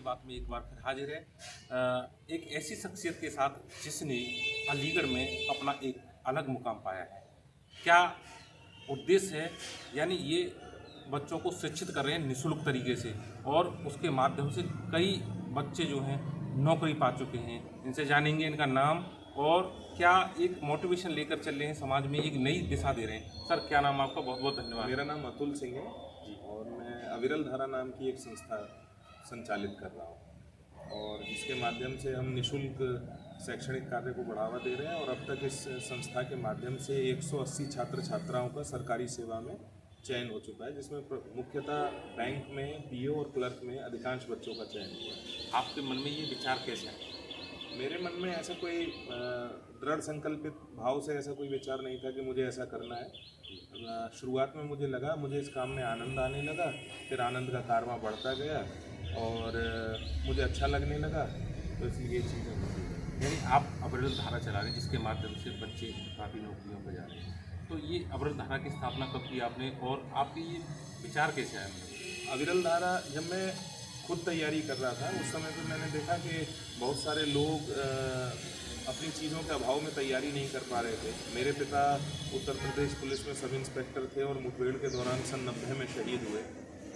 बात में एक बार फिर हाजिर है एक ऐसी शख्सियत के साथ जिसने अलीगढ़ में अपना एक अलग मुकाम पाया है। क्या उद्देश्य है, यानी ये बच्चों को शिक्षित कर रहे हैं निःशुल्क तरीके से, और उसके माध्यम से कई बच्चे जो हैं नौकरी पा चुके हैं। इनसे जानेंगे इनका नाम और क्या एक मोटिवेशन लेकर चल रहे हैं, समाज में एक नई दिशा दे रहे हैं। सर क्या नाम आपका? बहुत बहुत धन्यवाद। मेरा नाम अतुल सिंह है जी, और मैं अविरल धारा नाम की एक संस्था संचालित कर रहा हूँ, और इसके माध्यम से हम निःशुल्क शैक्षणिक कार्य को बढ़ावा दे रहे हैं। और अब तक इस संस्था के माध्यम से 180 छात्र छात्राओं का सरकारी सेवा में चयन हो चुका है, जिसमें मुख्यतः बैंक में पीओ और क्लर्क में अधिकांश बच्चों का चयन हुआ है। आपके मन में ये विचार कैसे है? मेरे मन में ऐसा कोई दृढ़ संकल्पित भाव से ऐसा कोई विचार नहीं था कि मुझे ऐसा करना है। शुरुआत में मुझे लगा, मुझे इस काम में आनंद आने लगा, फिर आनंद का कारवां बढ़ता गया और मुझे अच्छा लगने लगा, तो इसलिए ये चीज़ें होती हैं। यानी आप अविरल धारा चला रहे हैं जिसके माध्यम से बच्चे काफ़ी नौकरियों पर जा रहे हैं। तो ये अविरल धारा की स्थापना कब की आपने और आपके ये विचार कैसे आया? अविरल धारा जब मैं खुद तैयारी कर रहा था उस समय पर मैंने देखा कि बहुत सारे लोग अपनी चीज़ों के अभाव में तैयारी नहीं कर पा रहे थे। मेरे पिता उत्तर प्रदेश पुलिस में सब इंस्पेक्टर थे और मुठभेड़ के दौरान सन 90 में शहीद हुए।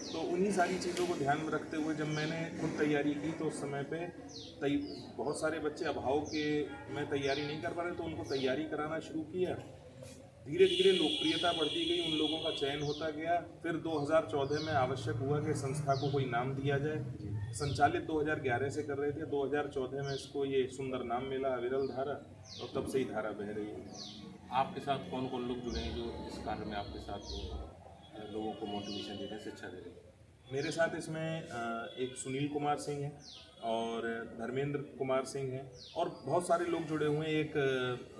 तो उन्हीं सारी चीज़ों को ध्यान में रखते हुए जब मैंने खुद तैयारी की तो उस समय पे बहुत सारे बच्चे अभाव के में तैयारी नहीं कर पा रहे, तो उनको तैयारी कराना शुरू किया। धीरे धीरे लोकप्रियता बढ़ती गई, उन लोगों का चयन होता गया। फिर 2014 में आवश्यक हुआ कि संस्था को कोई नाम दिया जाए। संचालित 2011 से कर रहे थे, 2014 में इसको ये सुंदर नाम मिला अविरल धारा, और तब से ही धारा बह रही है। आपके साथ कौन कौन लोग जुड़े हैं जो इस कार्य में आपके साथ लोगों को मोटिवेशन दे रहे हैं, शिक्षा दे रहे हैं? मेरे साथ इसमें एक सुनील कुमार सिंह है और धर्मेंद्र कुमार सिंह है, और बहुत सारे लोग जुड़े हुए हैं। एक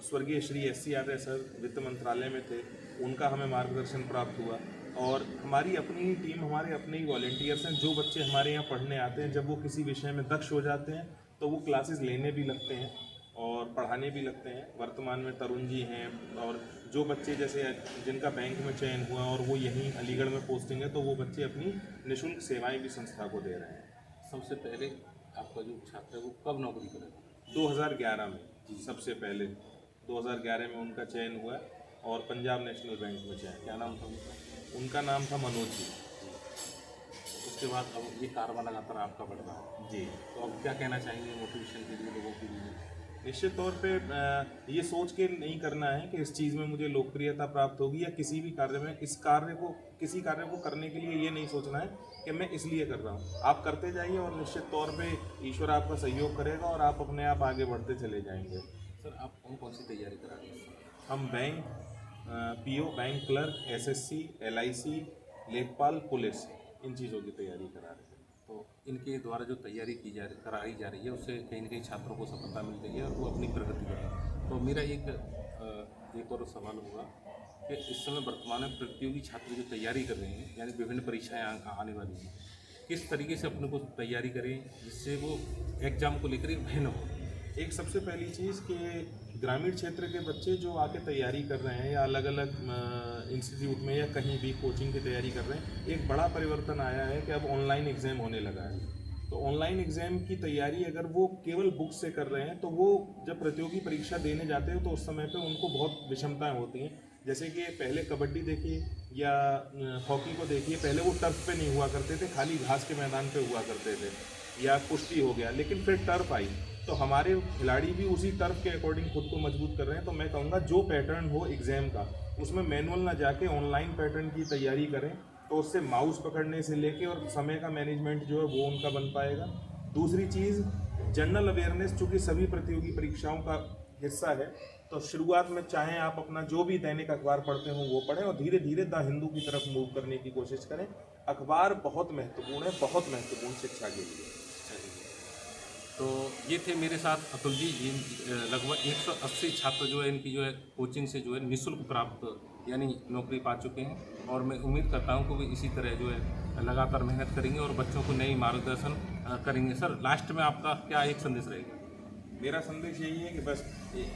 स्वर्गीय श्री SC आर्य सर वित्त मंत्रालय में थे, उनका हमें मार्गदर्शन प्राप्त हुआ। और हमारी अपनी ही टीम, हमारे अपने ही वॉलेंटियर्स हैं। जो बच्चे हमारे यहाँ पढ़ने आते हैं, जब वो किसी विषय में दक्ष हो जाते हैं तो वो क्लासेस लेने भी लगते हैं और पढ़ाने भी लगते हैं। वर्तमान में तरुण जी हैं, और जो बच्चे जैसे जिनका बैंक में चयन हुआ और वो यहीं अलीगढ़ में पोस्टिंग है, तो वो बच्चे अपनी निःशुल्क सेवाएं भी संस्था को दे रहे हैं। सबसे पहले आपका जो छात्र है वो कब नौकरी करेगा? 2011 में सबसे पहले 2011 में उनका चयन हुआ और पंजाब नेशनल बैंक में चयन। क्या नाम था उनका? उनका नाम था मनोज जी। उसके बाद अब ये कारवां लगातार आपका बढ़ रहा है जी, तो अब क्या कहना चाहेंगे मोटिवेशन के लिए लोगों के लिए? निश्चित तौर पे ये सोच के नहीं करना है कि इस चीज़ में मुझे लोकप्रियता प्राप्त होगी, या किसी भी कार्य में किसी कार्य को करने के लिए ये नहीं सोचना है कि मैं इसलिए कर रहा हूँ। आप करते जाइए और निश्चित तौर पे ईश्वर आपका सहयोग करेगा और आप अपने आप आगे बढ़ते चले जाएंगे। सर आप कौन कौन सी तैयारी करा रहे हैं? हम bank, PO, bank clerk, SSC, LIC, लेखपाल, पुलिस, इन चीज़ों की तैयारी करा रहे हैं। तो इनके द्वारा जो तैयारी कराई जा रही है उससे कहीं ना कहीं छात्रों को सफलता मिल रही है और वो अपनी प्रगति कर रहे हैं। तो मेरा एक और सवाल होगा कि इस समय वर्तमान में प्रतियोगी छात्र जो तैयारी कर रहे हैं, यानी विभिन्न परीक्षाएं आने वाली हैं, किस तरीके से अपने को तैयारी करें जिससे वो एग्ज़ाम को लेकर एक भय न हो? एक सबसे पहली चीज़ कि ग्रामीण क्षेत्र के बच्चे जो आके तैयारी कर रहे हैं, या अलग अलग इंस्टीट्यूट में या कहीं भी कोचिंग की तैयारी कर रहे हैं, एक बड़ा परिवर्तन आया है कि अब ऑनलाइन एग्ज़ाम होने लगा है। तो ऑनलाइन एग्ज़ाम की तैयारी अगर वो केवल बुक से कर रहे हैं, तो वो जब प्रतियोगी परीक्षा देने जाते हैं तो उस समय पे उनको बहुत विषमताएं होती हैं। जैसे कि पहले कबड्डी देखिए या हॉकी को देखिए, पहले वो टर्फ पे नहीं हुआ करते थे, खाली घास के मैदान पे हुआ करते थे, या कुश्ती हो गया, लेकिन फिर टर्फ आई तो हमारे खिलाड़ी भी उसी टर्फ के अकॉर्डिंग खुद को मजबूत कर रहे हैं। तो मैं कहूँगा जो पैटर्न हो एग्ज़ाम का, उसमें मैनुअल ना जाके ऑनलाइन पैटर्न की तैयारी करें, तो उससे माउस पकड़ने से लेके और समय का मैनेजमेंट जो है वो उनका बन पाएगा। दूसरी चीज़, जनरल अवेयरनेस, चूँकि सभी प्रतियोगी परीक्षाओं का हिस्सा है, तो शुरुआत में चाहें आप अपना जो भी दैनिक अखबार पढ़ते हो वो पढ़ें और धीरे धीरे द हिंदू की तरफ मूव करने की कोशिश करें। अखबार बहुत महत्वपूर्ण है, बहुत महत्वपूर्ण शिक्षा के लिए। तो ये थे मेरे साथ अतुल जी। ये लगभग 180 छात्र जो है इनकी जो है कोचिंग से जो है निःशुल्क प्राप्त यानी नौकरी पा चुके हैं, और मैं उम्मीद करता हूँ कि वो इसी तरह जो है लगातार मेहनत करेंगे और बच्चों को नई मार्गदर्शन करेंगे। सर लास्ट में आपका क्या एक संदेश रहेगा? मेरा संदेश यही है कि बस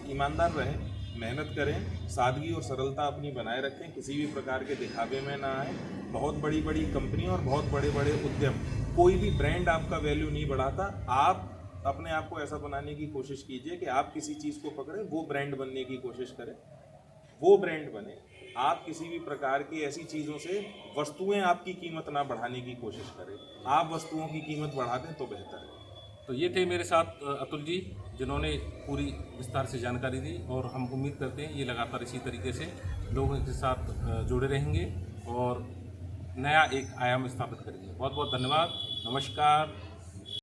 ईमानदार रहें, मेहनत करें, सादगी और सरलता अपनी बनाए रखें, किसी भी प्रकार के दिखावे में ना आए। बहुत बड़ी बड़ी कंपनी और बहुत बड़े बड़े उद्यम कोई भी ब्रांड आपका वैल्यू नहीं बढ़ाता। आप अपने आप को ऐसा बनाने की कोशिश कीजिए कि आप किसी चीज़ को पकड़ें, वो ब्रांड बनने की कोशिश करें, वो ब्रांड बने। आप किसी भी प्रकार की ऐसी चीज़ों से वस्तुएं आपकी कीमत ना बढ़ाने की कोशिश करें। आप वस्तुओं की कीमत बढ़ा दें तो बेहतर है। तो ये थे मेरे साथ अतुल जी, जिन्होंने पूरी विस्तार से जानकारी दी, और हम उम्मीद करते हैं ये लगातार इसी तरीके से लोगों के साथ जुड़े रहेंगे और नया एक आयाम स्थापित करेंगे। बहुत बहुत धन्यवाद। नमस्कार।